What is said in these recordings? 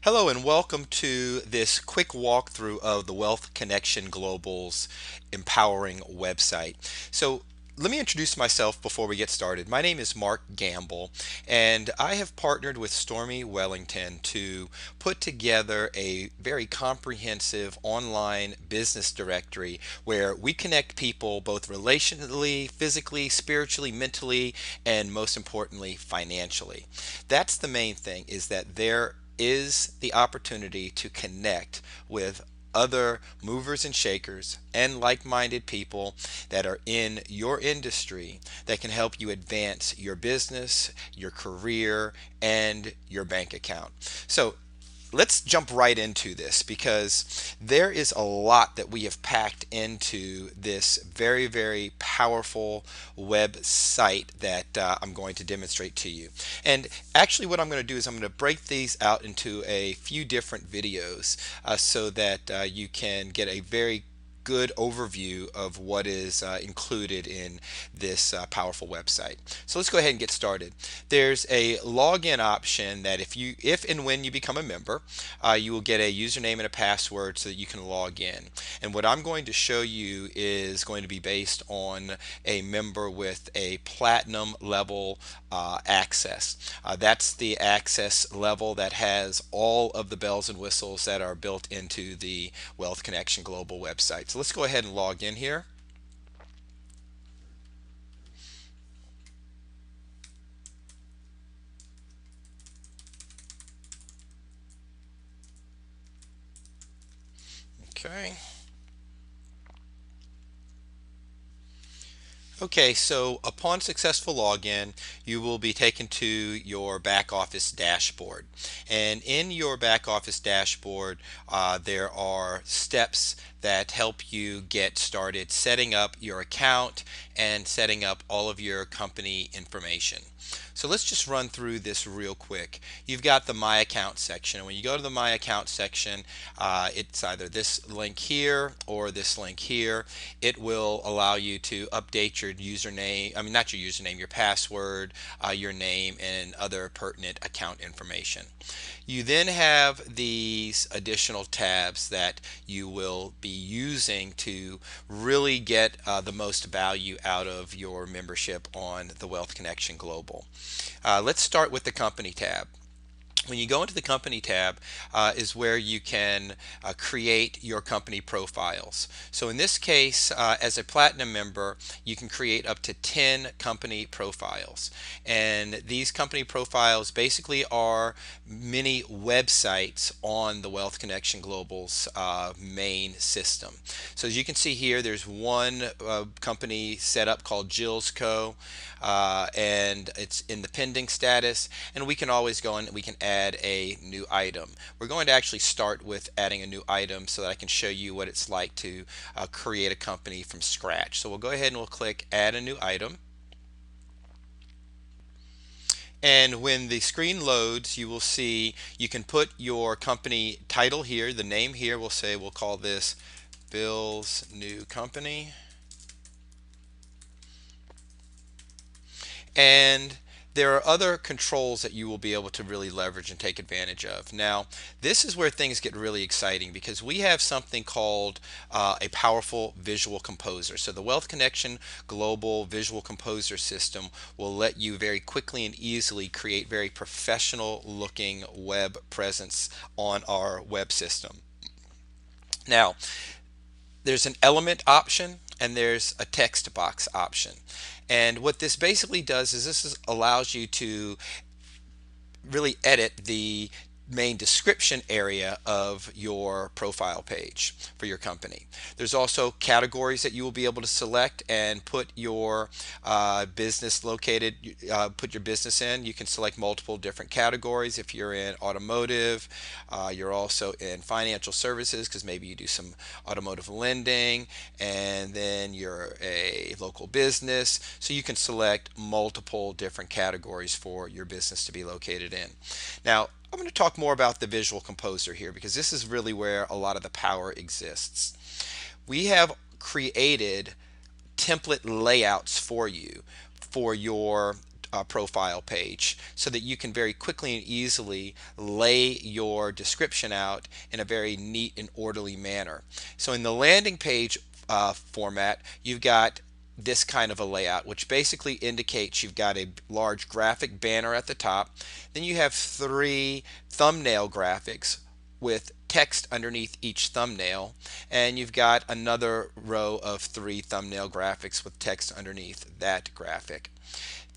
Hello and welcome to this quick walkthrough of the Wealth Connection Global's empowering website. So let me introduce myself before we get started. My name is Mark Gamble, and I have partnered with Stormy Wellington to put together a very comprehensive online business directory where we connect people both relationally, physically, spiritually, mentally, and most importantly, financially. That's the main thing, is that there is the opportunity to connect with other movers and shakers and like-minded people that are in your industry that can help you advance your business, your career, and your bank account. So let's jump right into this because there is a lot that we have packed into this very, very powerful website that I'm going to demonstrate to you. And actually, what I'm going to do is I'm going to break these out into a few different videos so that you can get a very good overview of what is included in this powerful website. So let's go ahead and get started. There's a login option that if and when you become a member, you will get a username and a password so that you can log in. And what I'm going to show you is going to be based on a member with a platinum level access. That's the access level that has all of the bells and whistles that are built into the Wealth Connection Global website. So let's go ahead and log in here. Okay. Okay, so upon successful login, you will be taken to your back office dashboard. And in your back office dashboard, there are steps that help you get started setting up your account and setting up all of your company information. So let's just run through this real quick. You've got the My Account section. And when you go to the My Account section, it's either this link here or this link here. It will allow you to update your username, I mean, not your username, your password, your name, and other pertinent account information. You then have these additional tabs that you will be using to really get the most value out of your membership on the Wealth Connection Global. Let's start with the company tab. When you go into the company tab is where you can create your company profiles. So in this case, as a platinum member, you can create up to 10 company profiles. And these company profiles basically are mini websites on the Wealth Connection Global's main system. So as you can see here, there's one company set up called Jill's Co. And it's in the pending status, and we can always go in and we can add a new item. We're going to actually start with adding a new item so that I can show you what it's like to create a company from scratch. So we'll go ahead and we'll click add a new item. And when the screen loads, you will see you can put your company title here, the name here. We'll call this Bill's New Company. And there are other controls that you will be able to really leverage and take advantage of. Now, this is where things get really exciting because we have something called a powerful visual composer. So the Wealth Connection Global Visual Composer system will let you very quickly and easily create very professional looking web presence on our web system. Now, there's an element option and there's a text box option. And what this basically does is allows you to really edit the main description area of your profile page for your company. There's also categories that you will be able to select and put your put your business in. You can select multiple different categories. If you're in automotive, you're also in financial services because maybe you do some automotive lending, and then you're a local business. So you can select multiple different categories for your business to be located in. Now, I'm going to talk more about the visual composer here because this is really where a lot of the power exists. We have created template layouts for you for your profile page so that you can very quickly and easily lay your description out in a very neat and orderly manner. So in the landing page format, you've got this kind of a layout, which basically indicates you've got a large graphic banner at the top. Then you have three thumbnail graphics with text underneath each thumbnail, and you've got another row of three thumbnail graphics with text underneath that graphic.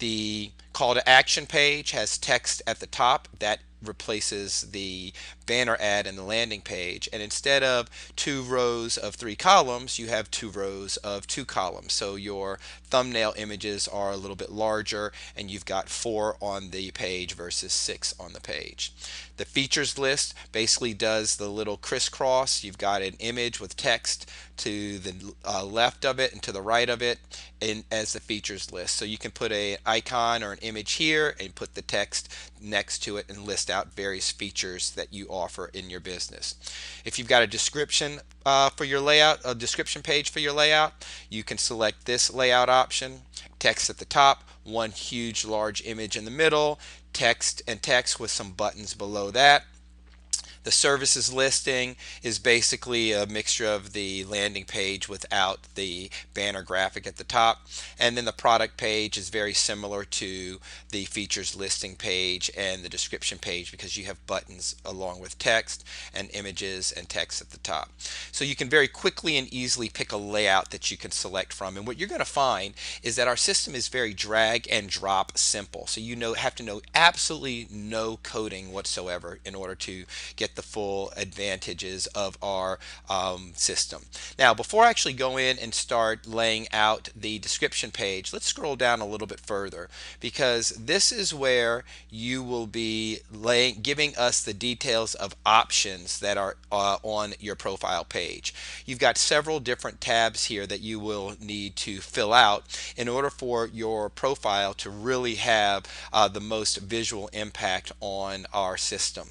The call to action page has text at the top that replaces the banner ad in the landing page, and instead of two rows of three columns, you have two rows of two columns, so your thumbnail images are a little bit larger and you've got four on the page versus six on the page. The features list basically does the little crisscross. You've got an image with text to the left of it and to the right of it as the features list, so you can put an icon or an image here and put the text next to it and list out various features that you offer in your business. If you've got a description for your layout, a description page for your layout, you can select this layout option. Text at the top, one huge large image in the middle, text and text with some buttons below that. The services listing is basically a mixture of the landing page without the banner graphic at the top. And then the product page is very similar to the features listing page and the description page because you have buttons along with text and images and text at the top. So you can very quickly and easily pick a layout that you can select from. And what you're going to find is that our system is very drag and drop simple. So you have to know absolutely no coding whatsoever in order to get the full advantages of our system. Now, before I actually go in and start laying out the description page, let's scroll down a little bit further, because this is where you will be giving us the details of options that are on your profile page. You've got several different tabs here that you will need to fill out in order for your profile to really have the most visual impact on our system.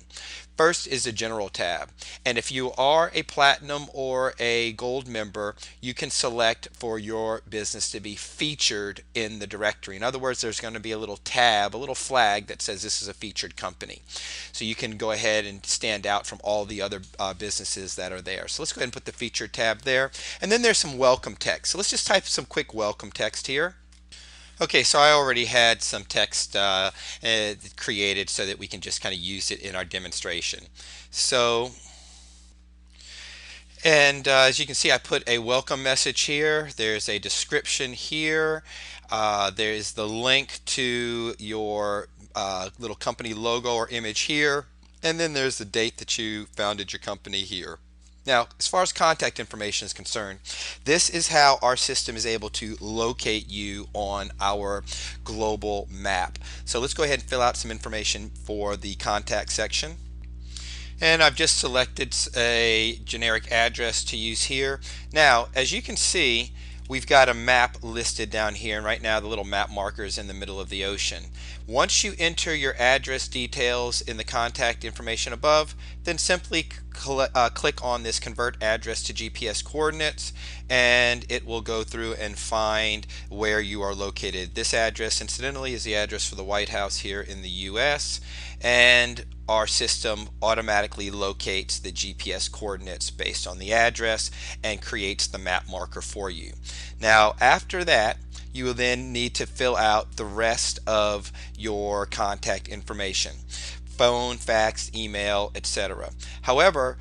First is the general tab, and if you are a platinum or a gold member, you can select for your business to be featured in the directory. In other words, there's going to be a little tab, a little flag that says this is a featured company. So you can go ahead and stand out from all the other businesses that are there. So let's go ahead and put the featured tab there, and then there's some welcome text. So let's just type some quick welcome text here. Okay, so I already had some text created so that we can just kind of use it in our demonstration. So, and as you can see, I put a welcome message here. There's a description here. There's the link to your little company logo or image here. And then there's the date that you founded your company here. Now, as far as contact information is concerned, this is how our system is able to locate you on our global map. So let's go ahead and fill out some information for the contact section. And I've just selected a generic address to use here. Now, as you can see, we've got a map listed down here, and right now the little map marker is in the middle of the ocean. Once you enter your address details in the contact information above, then simply click on this convert address to GPS coordinates, and it will go through and find where you are located. This address, incidentally, is the address for the White House here in the US, and our system automatically locates the GPS coordinates based on the address and creates the map marker for you. Now, after that, you will then need to fill out the rest of your contact information: phone, fax, email, etc. However,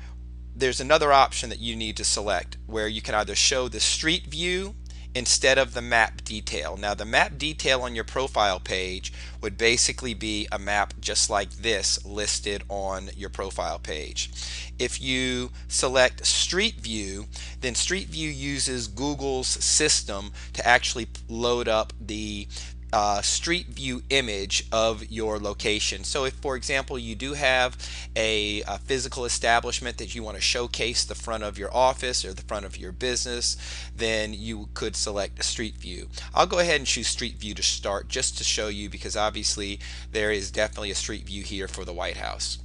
there's another option that you need to select where you can either show the street view instead of the map detail. Now, the map detail on your profile page would basically be a map just like this listed on your profile page. If you select Street View, then Street View uses Google's system to actually load up the Street View image of your location. So if, for example, you do have a physical establishment that you want to showcase the front of your office or the front of your business, then you could select Street View. I'll go ahead and choose Street View to start, just to show you, because obviously there is definitely a Street View here for the White House.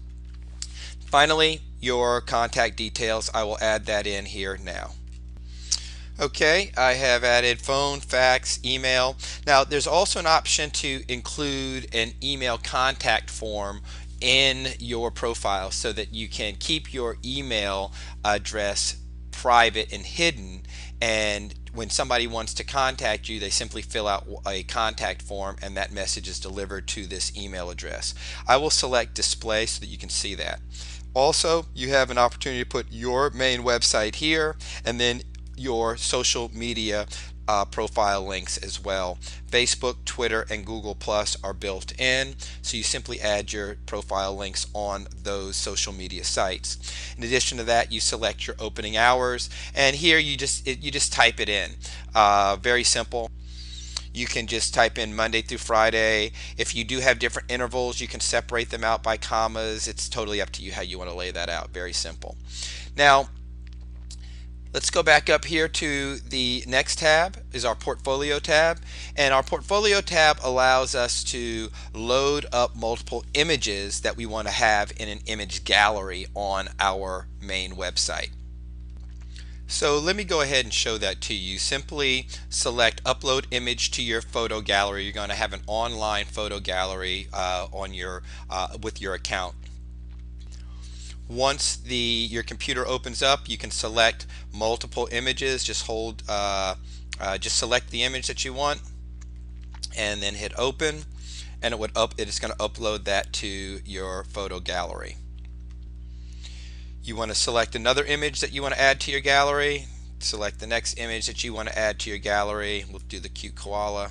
Finally, your contact details, I will add that in here now. Okay, I have added phone, fax, email. Now, there's also an option to include an email contact form in your profile so that you can keep your email address private and hidden. And when somebody wants to contact you, they simply fill out a contact form and that message is delivered to this email address. I will select display so that you can see that. Also, you have an opportunity to put your main website here and then your social media profile links as well. Facebook, Twitter, and Google Plus are built in, so you simply add your profile links on those social media sites. In addition to that, you select your opening hours, and here you just type it in. Very simple. You can just type in Monday through Friday. If you do have different intervals, you can separate them out by commas. It's totally up to you how you want to lay that out. Very simple. Now, let's go back up here to the next tab is our portfolio tab, and our portfolio tab allows us to load up multiple images that we want to have in an image gallery on our main website. So let me go ahead and show that to you. Simply select upload image to your photo gallery. You're going to have an online photo gallery on your with your account. Once your computer opens up, you can select multiple images. Just select the image that you want and then hit open, and it is going to upload that to your photo gallery. You want to select another image that you want to add to your gallery. Select the next image that you want to add to your gallery. We'll do the cute koala,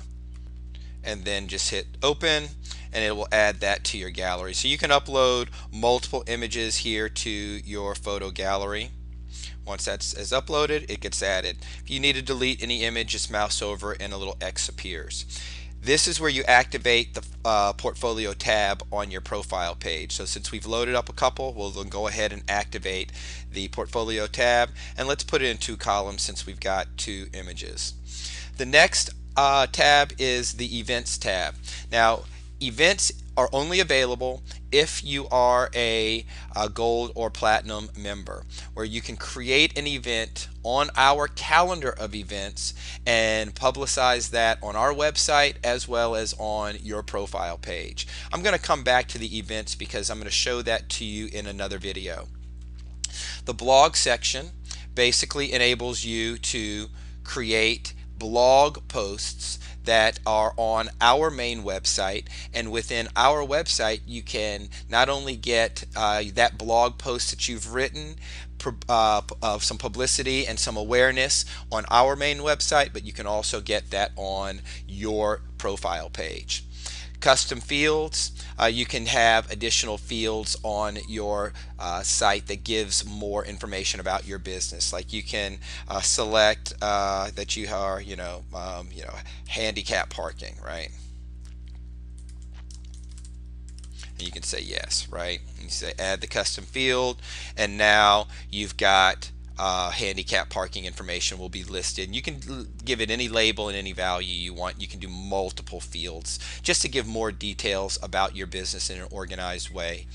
and then just hit open, and it will add that to your gallery. So you can upload multiple images here to your photo gallery. Once that's uploaded, it gets added. If you need to delete any image, just mouse over and a little X appears. This is where you activate the portfolio tab on your profile page. So since we've loaded up a couple, we'll then go ahead and activate the portfolio tab, and let's put it in 2 columns since we've got 2 images. The next tab is the events tab. Now, events are only available if you are a gold or platinum member, where you can create an event on our calendar of events and publicize that on our website as well as on your profile page. I'm going to come back to the events because I'm going to show that to you in another video. The blog section basically enables you to create blog posts that are on our main website, and within our website you can not only get that blog post that you've written of some publicity and some awareness on our main website, but you can also get that on your profile page. Custom fields, you can have additional fields on your site that gives more information about your business. Like you can select that you are, handicap parking, right? And you can say yes, right? And you say add the custom field, and now you've got handicap parking information will be listed. You can give it any label and any value you want. You can do multiple fields just to give more details about your business in an organized way.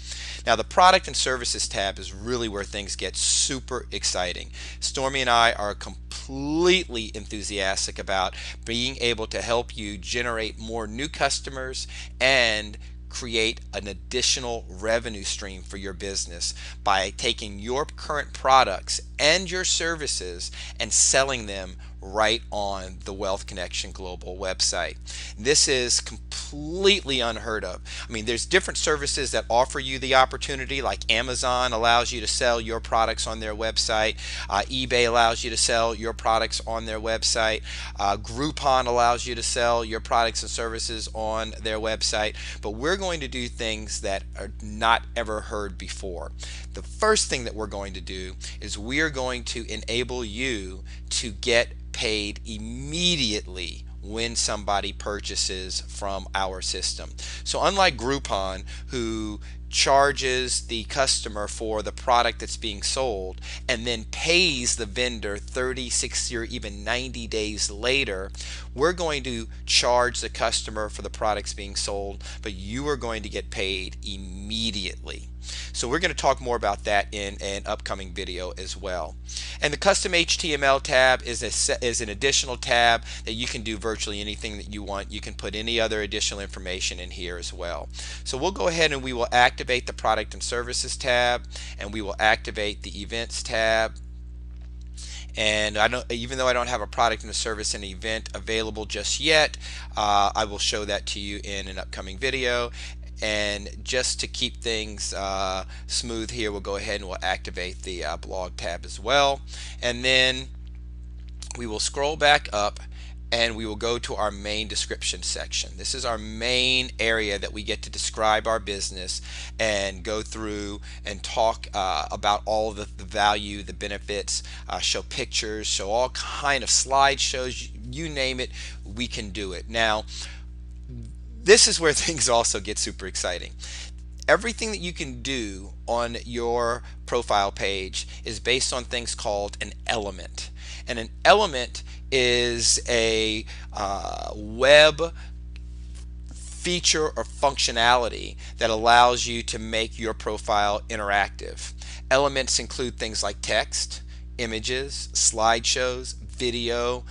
Now, the product and services tab is really where things get super exciting. Stormy and I are completely enthusiastic about being able to help you generate more new customers and create an additional revenue stream for your business by taking your current products and your services and selling them right on the Wealth Connection Global website. This is completely unheard of. I mean, there's different services that offer you the opportunity, like Amazon allows you to sell your products on their website, eBay allows you to sell your products on their website, Groupon allows you to sell your products and services on their website, but we're going to do things that are not ever heard before. The first thing that we're going to do is we're going to enable you to get paid immediately when somebody purchases from our system. So unlike Groupon, who charges the customer for the product that's being sold and then pays the vendor 30, 60, or even 90 days later, we're going to charge the customer for the products being sold, but you are going to get paid immediately. So we're going to talk more about that in an upcoming video as well. And the custom HTML tab is an additional tab that you can do virtually anything that you want. You can put any other additional information in here as well. So we'll go ahead and we will activate the product and services tab, and we will activate the events tab. And I don't, even though I don't have a product and a service and event available just yet, I will show that to you in an upcoming video. And just to keep things smooth here, we'll go ahead and we'll activate the blog tab as well. And then we will scroll back up and we will go to our main description section. This is our main area that we get to describe our business and go through and talk about all of the value, the benefits, show pictures, show all kind of slideshows, you name it, we can do it. Now, this is where things also get super exciting. Everything that you can do on your profile page is based on things called an element. And an element is a web feature or functionality that allows you to make your profile interactive. Elements include things like text, images, slideshows, video,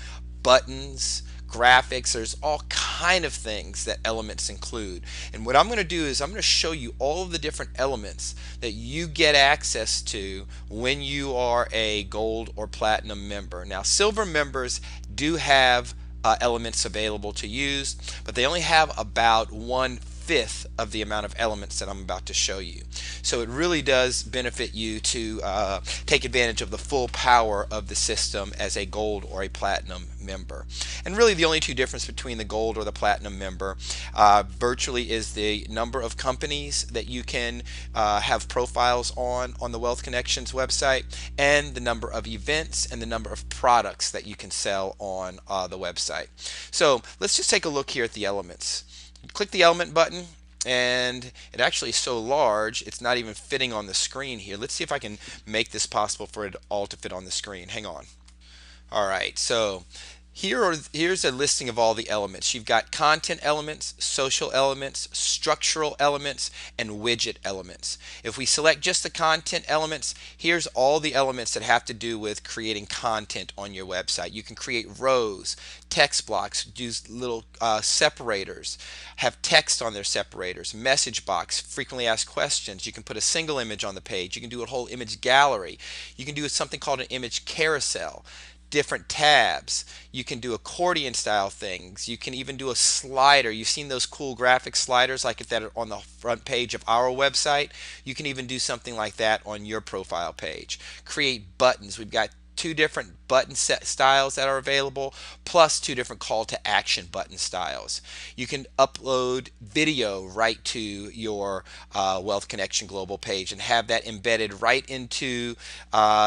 buttons, graphics. There's all kind of things that elements include. And what I'm going to do is I'm going to show you all of the different elements that you get access to when you are a gold or platinum member. Now, silver members do have elements available to use, but they only have about 1/5 of the amount of elements that I'm about to show you. So it really does benefit you to take advantage of the full power of the system as a gold or a platinum member. And really the only two difference between the gold or the platinum member virtually is the number of companies that you can have profiles on the Wealth Connections website, and the number of events and the number of products that you can sell on the website. So let's just take a look here at the elements. Click the element button, and it actually is so large it's not even fitting on the screen here. Let's see if I can make this possible for it all to fit on the screen. Hang on. Alright, so here's a listing of all the elements. You've got content elements, social elements, structural elements, and widget elements. If we select just the content elements, here's all the elements that have to do with creating content on your website. You can create rows, text blocks, use little separators, have text on their separators, message box, frequently asked questions. You can put a single image on the page. You can do a whole image gallery. You can do something called an image carousel, different tabs. You can do accordion style things. You can even do a slider. You've seen those cool graphic sliders like that are on the front page of our website. You can even do something like that on your profile page. Create buttons. We've got 2 different button set styles that are available, plus 2 different call to action button styles. You can upload video right to your Wealth Connection Global page and have that embedded right into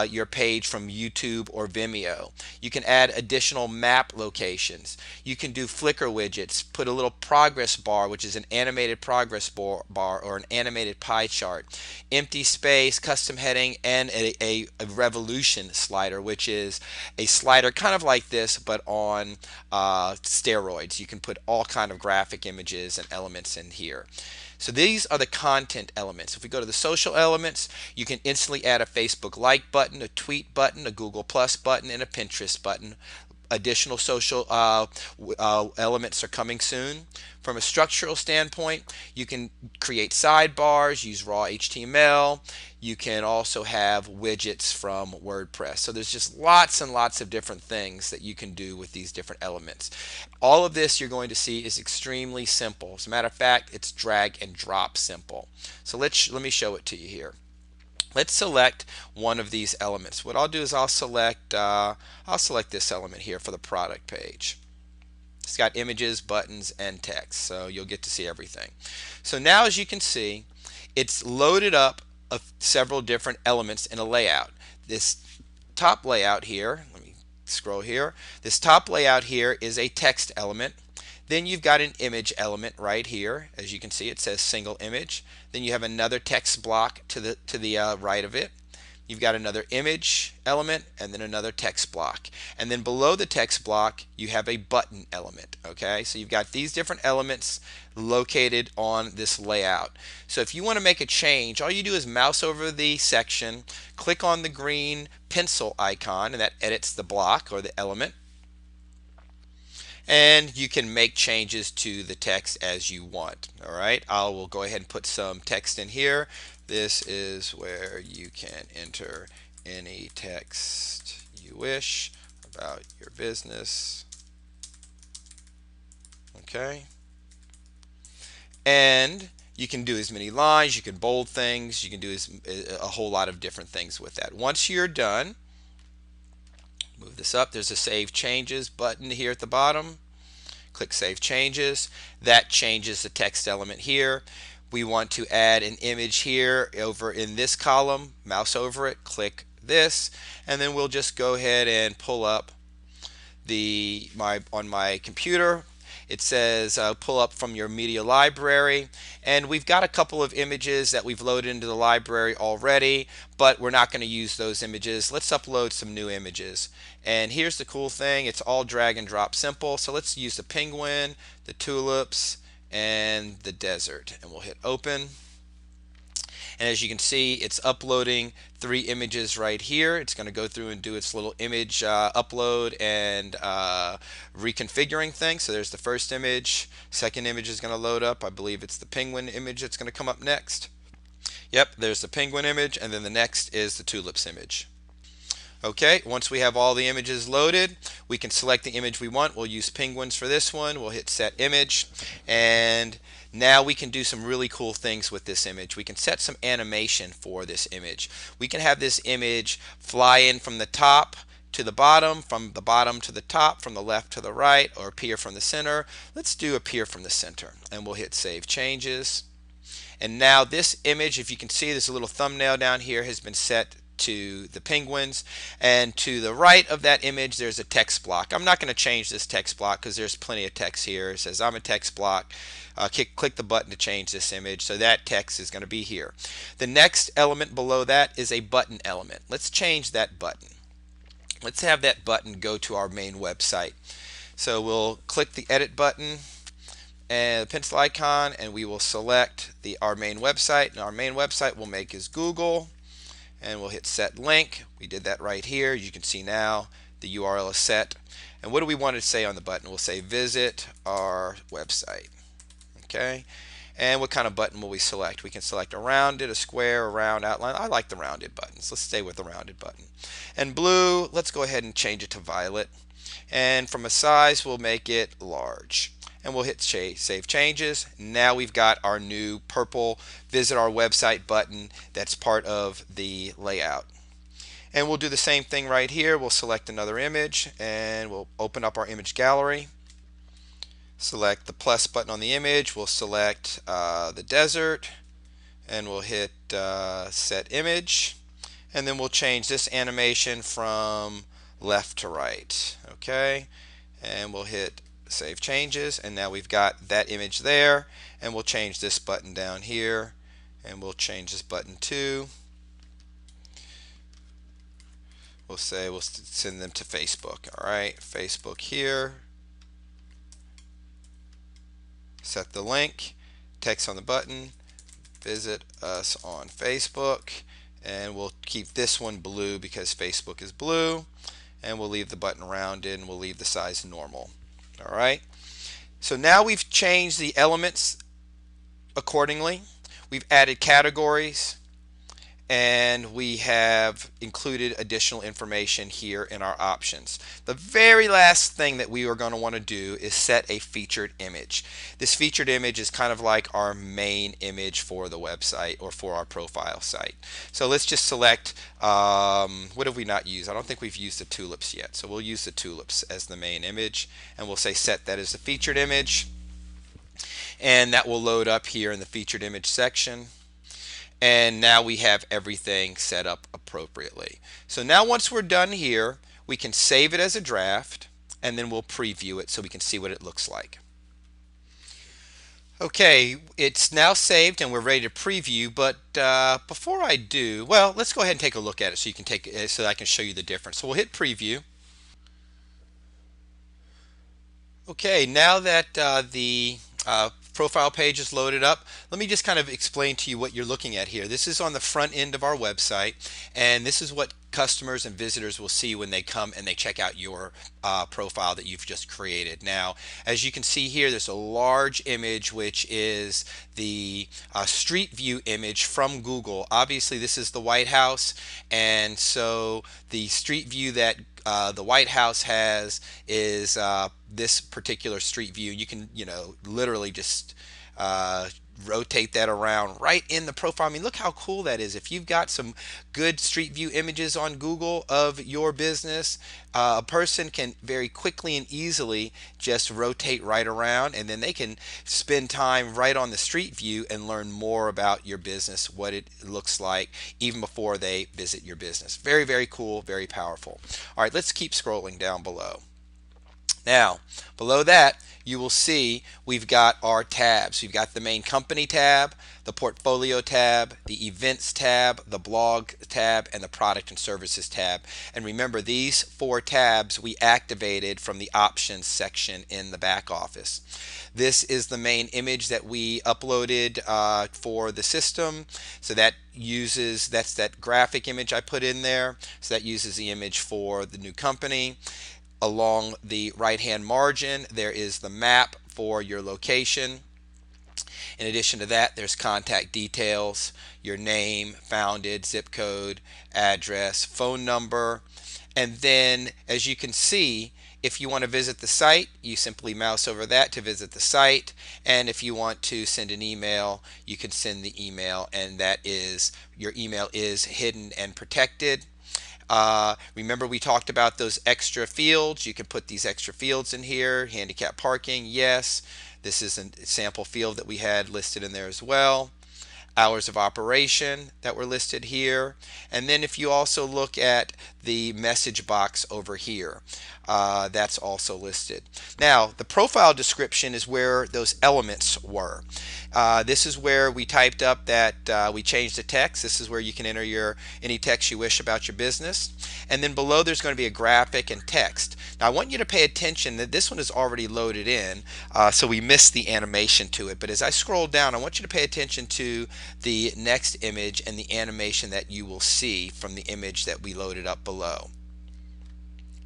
your page from YouTube or Vimeo. You can add additional map locations. You can do Flickr widgets, put a little progress bar, which is an animated progress bar or an animated pie chart, empty space, custom heading, and a revolution slider, which is a slider kind of like this but on steroids. You can put all kind of graphic images and elements in here. So these are the content elements. If we go to the social elements, you can instantly add a Facebook like button, a tweet button, a Google Plus button, and a Pinterest button. Additional social elements are coming soon. From a structural standpoint, you can create sidebars, use raw HTML. You can also have widgets from WordPress. So there's just lots and lots of different things that you can do with these different elements. All of this you're going to see is extremely simple. As a matter of fact, it's drag and drop simple. So let me show it to you here. Let's select one of these elements. What I'll do is I'll select this element here for the product page. It's got images, buttons, and text, so you'll get to see everything. So now, as you can see, it's loaded up of several different elements in a layout. This top layout here, let me scroll here. This top layout here is a text element. Then you've got an image element right here. As you can see, it says single image. Then you have another text block to the right of it. you've got another image element and then another text block. And then below the text block, you have a button element. Okay, so you've got these different elements located on this layout. So if you want to make a change, all you do is mouse over the section, click on the green pencil icon, and that edits the block or the element. And you can make changes to the text as you want. All right, I will go ahead and put some text in here. This is where you can enter any text you wish about your business. Okay, and you can do as many lines, you can bold things, you can do a whole lot of different things with that. Once you're done, move this up. There's a Save Changes button here at the bottom. Click Save Changes. That changes the text element here. We want to add an image here over in this column. Mouse over it, click this, and then we'll just go ahead and pull up on my computer. It says pull up from your media library, and we've got a couple of images that we've loaded into the library already, but we're not going to use those images. Let's upload some new images. And here's the cool thing, it's all drag and drop simple. So let's use the penguin, the tulips, and the desert, and we'll hit open. And as you can see, it's uploading 3 images right here. It's going to go through and do its little image upload and reconfiguring thing. So there's the first image. Second image is going to load up. I believe it's the penguin image that's going to come up next. Yep, there's the penguin image, and then the next is the tulips image. Okay, once we have all the images loaded, we can select the image we want. We'll use penguins for this one. We'll hit Set Image, and now we can do some really cool things with this image. We can set some animation for this image. We can have this image fly in from the top to the bottom, from the bottom to the top, from the left to the right, or appear from the center. Let's do appear from the center, and we'll hit Save Changes. And now this image, if you can see, there's a little thumbnail down here, has been set to the penguins, and to the right of that image there's a text block. I'm not going to change this text block because there's plenty of text here. It says I'm a text block. Click the button to change this image, so that text is going to be here. The next element below that is a button element. Let's change that button. Let's have that button go to our main website. So we'll click the edit button and the pencil icon, and we will select our main website, and our main website we'll make is Google, and we'll hit Set Link. We did that right here. You can see now the URL is set. And what do we want to say on the button? We'll say visit our website. Okay, and what kind of button will we select? We can select a rounded, a square, a round outline. I like the rounded buttons. Let's stay with the rounded button. And blue, let's go ahead and change it to violet, and from a size we'll make it large, and we'll hit Save Changes. Now we've got our new purple Visit Our Website button that's part of the layout. And we'll do the same thing right here. We'll select another image, and we'll open up our image gallery. Select the plus button on the image. We'll select the desert, and we'll hit Set Image. And then we'll change this animation from left to right. Okay, and we'll hit Save Changes, and now we've got that image there. And we'll change this button down here, and we'll change this button too. We'll say we'll send them to Facebook. All right, Facebook here. Set the link, text on the button, visit us on Facebook, and we'll keep this one blue because Facebook is blue, and we'll leave the button rounded, and we'll leave the size normal. All right, so now we've changed the elements accordingly. We've added categories, and we have included additional information here in our options. The very last thing that we are going to want to do is set a featured image. This featured image is kind of like our main image for the website or for our profile site. So let's just select, what have we not used? I don't think we've used the tulips yet. So we'll use the tulips as the main image, and we'll say set that as the featured image. And that will load up here in the featured image section. And now we have everything set up appropriately. So now once we're done here, we can save it as a draft, and then we'll preview it so we can see what it looks like. Okay, it's now saved and we're ready to preview, but before I do, well, let's go ahead and take a look at it so you can take so that I can show you the difference. So we'll hit preview. Okay, now that the profile page is loaded up, let me just kind of explain to you what you're looking at here. This is on the front end of our website, and this is what customers and visitors will see when they come and they check out your profile that you've just created. Now, as you can see here, there's a large image which is the street view image from Google. Obviously, this is the White House, and so the street view that the White House has is this particular street view. You can, literally just uh, rotate that around right in the profile. I mean, look how cool that is. If you've got some good street view images on Google of your business, a person can very quickly and easily just rotate right around, and then they can spend time right on the street view and learn more about your business, what it looks like, even before they visit your business. Very, very cool, very powerful. All right, let's keep scrolling down below. Now, below that, you will see we've got our tabs. We've got the main company tab, the portfolio tab, the events tab, the blog tab, and the product and services tab. And remember, these four tabs we activated from the options section in the back office. This is the main image that we uploaded for the system. So that's that graphic image I put in there. So that uses the image for the new company. Along the right hand margin, there is the map for your location. In addition to that, there's contact details, your name, founded, zip code, address, phone number. And then, as you can see, if you want to visit the site, you simply mouse over that to visit the site. And if you want to send an email, you can send the email, and that is your email is hidden and protected. Remember, we talked about those extra fields. You can put these extra fields in here. Handicap parking, yes. This is a sample field that we had listed in there as well. Hours of operation that were listed here. And then if you also look at the message box over here, that's also listed. Now, the profile description is where those elements were. This is where we typed up that we changed the text. This is where you can enter any text you wish about your business. And then below there's going to be a graphic and text. Now I want you to pay attention that this one is already loaded in, so we missed the animation to it. But as I scroll down, I want you to pay attention to the next image and the animation that you will see from the image that we loaded up below.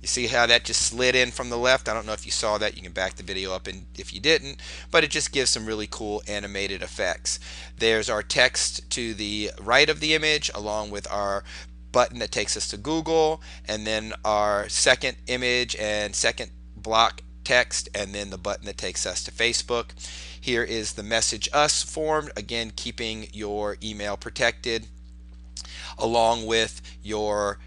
You see how that just slid in from the left? I don't know if you saw that. You can back the video up and if you didn't, but it just gives some really cool animated effects. There's our text to the right of the image along with our button that takes us to Google, and then our second image and second block text, and then the button that takes us to Facebook. Here is the message us form, again keeping your email protected, along with your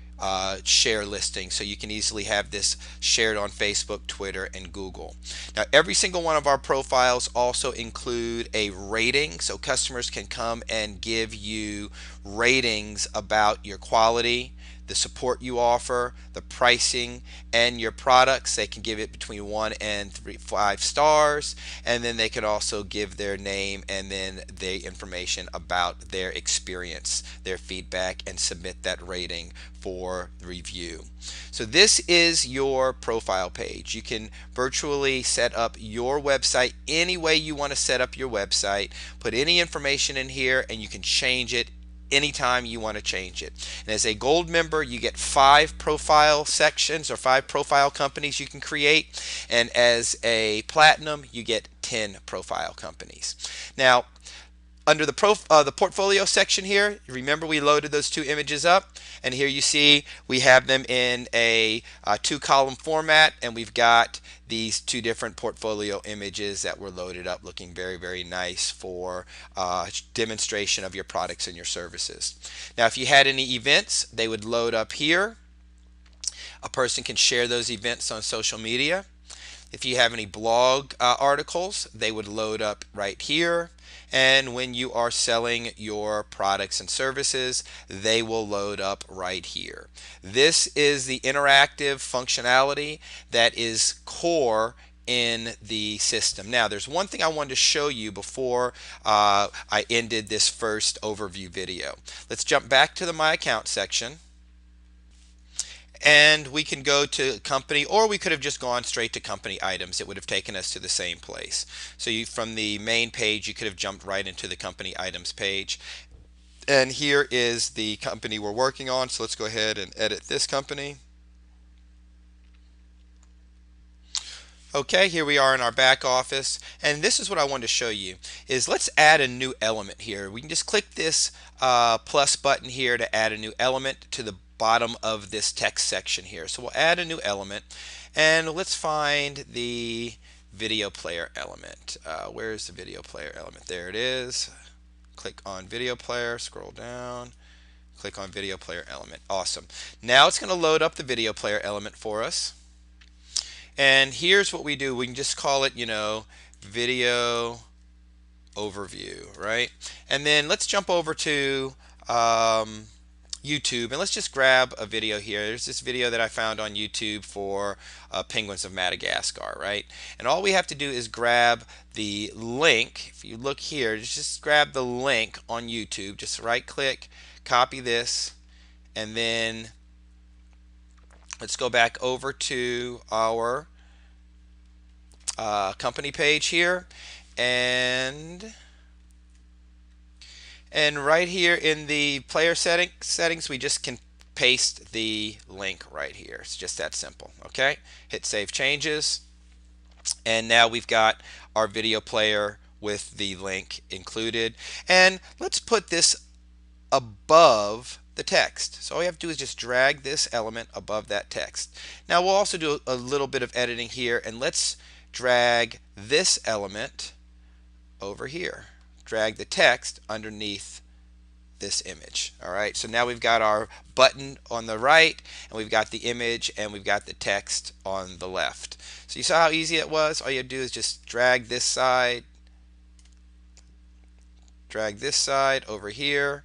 share listing, so you can easily have this shared on Facebook, Twitter, and Google. Now, every single one of our profiles also include a rating, so customers can come and give you ratings about your quality, the support you offer, the pricing, and your products. They can give it between 1 and 5 stars, and then they can also give their name and then the information about their experience, their feedback, and submit that rating for review. So this is your profile page. You can virtually set up your website any way you want to set up your website, put any information in here, and you can change it anytime you want to change it. And as a gold member, you get 5 profile sections or 5 profile companies you can create. And as a platinum, you get 10 profile companies. Now, under the portfolio section here, remember we loaded those 2 images up, and here you see we have them in a 2-column format, and we've got these 2 different portfolio images that were loaded up, looking very, very nice for demonstration of your products and your services. Now, if you had any events, they would load up here. A person can share those events on social media. If you have any blog articles, they would load up right here. And when you are selling your products and services, they will load up right here. This is the interactive functionality that is core in the system. Now, there's one thing I wanted to show you before I ended this first overview video. Let's jump back to the My Account section. And we can go to company, or we could have just gone straight to company items. It would have taken us to the same place. So from the main page, you could have jumped right into the company items page. And here is the company we're working on. So let's go ahead and edit this company. Okay, here we are in our back office, and this is what I wanted to show you is let's add a new element here. We can just click this plus button here to add a new element to the bottom of this text section here. So we'll add a new element, and let's find the video player element. Where's the video player element? There it is. Click on video player, scroll down, click on video player element. Awesome. Now it's going to load up the video player element for us. And here's what we do. We can just call it, video overview, right? And then let's jump over to YouTube, and let's just grab a video here. There's this video that I found on YouTube for penguins of Madagascar, right? And all we have to do is grab the link. If you look here, just grab the link on YouTube. Just right click, copy this, and then let's go back over to our company page here, and right here in the player settings, we just can paste the link right here. It's just that simple. Okay, hit save changes, and now we've got our video player with the link included. And let's put this above the text. So all you have to do is just drag this element above that text. Now we'll also do a little bit of editing here, and let's drag this element over here. Drag the text underneath this image. All right, so now we've got our button on the right, and we've got the image, and we've got the text on the left. So you saw how easy it was? All you do is just drag this side over here,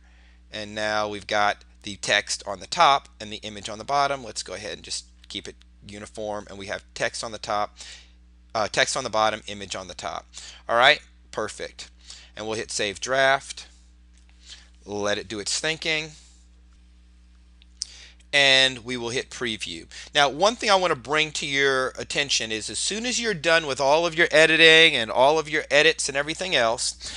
and now we've got the text on the top and the image on the bottom. Let's go ahead and just keep it uniform, and we have text on the top, text on the bottom, image on the top. All right, perfect. And we'll hit save draft, let it do its thinking, and we will hit preview. Now, one thing I want to bring to your attention is as soon as you're done with all of your editing and all of your edits and everything else,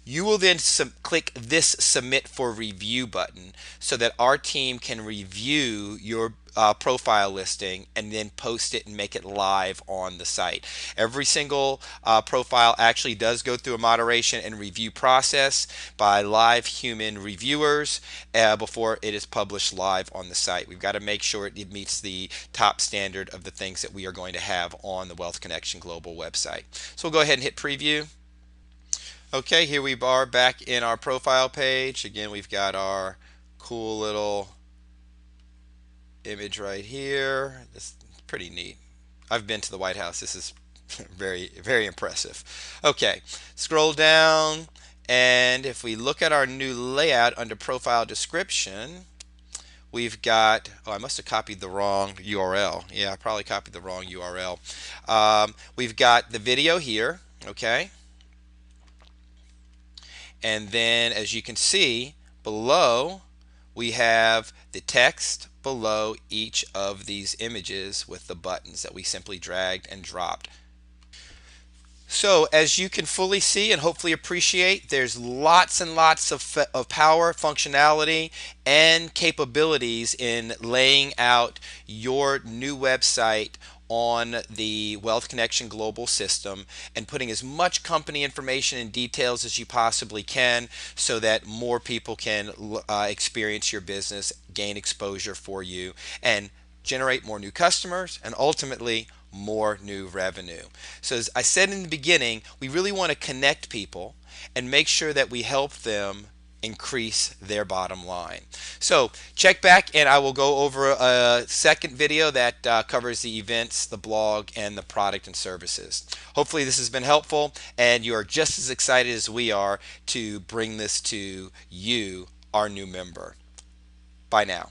you will then click this submit for review button so that our team can review your profile listing and then post it and make it live on the site. Every single profile actually does go through a moderation and review process by live human reviewers before it is published live on the site. We've got to make sure it meets the top standard of the things that we are going to have on the Wealth Connection Global website. So we'll go ahead and hit preview. Okay, here we are back in our profile page. Again, we've got our cool little image right here. It's pretty neat. I've been to the White House. This is very, very impressive. Okay, scroll down, and if we look at our new layout under profile description, we've got, oh, I must have copied the wrong URL. Yeah, I probably copied the wrong URL. We've got the video here, okay? And then as you can see below, we have the text below each of these images with the buttons that we simply dragged and dropped. So as you can fully see and hopefully appreciate, there's lots and lots of power, functionality, and capabilities in laying out your new website on the Wealth Connection Global system and putting as much company information and details as you possibly can so that more people can experience your business, gain exposure for you, and generate more new customers and ultimately more new revenue. So as I said in the beginning, we really want to connect people and make sure that we help them increase their bottom line. So check back and I will go over a second video that covers the events, the blog, and the product and services. Hopefully this has been helpful and you are just as excited as we are to bring this to you, our new member. Bye now.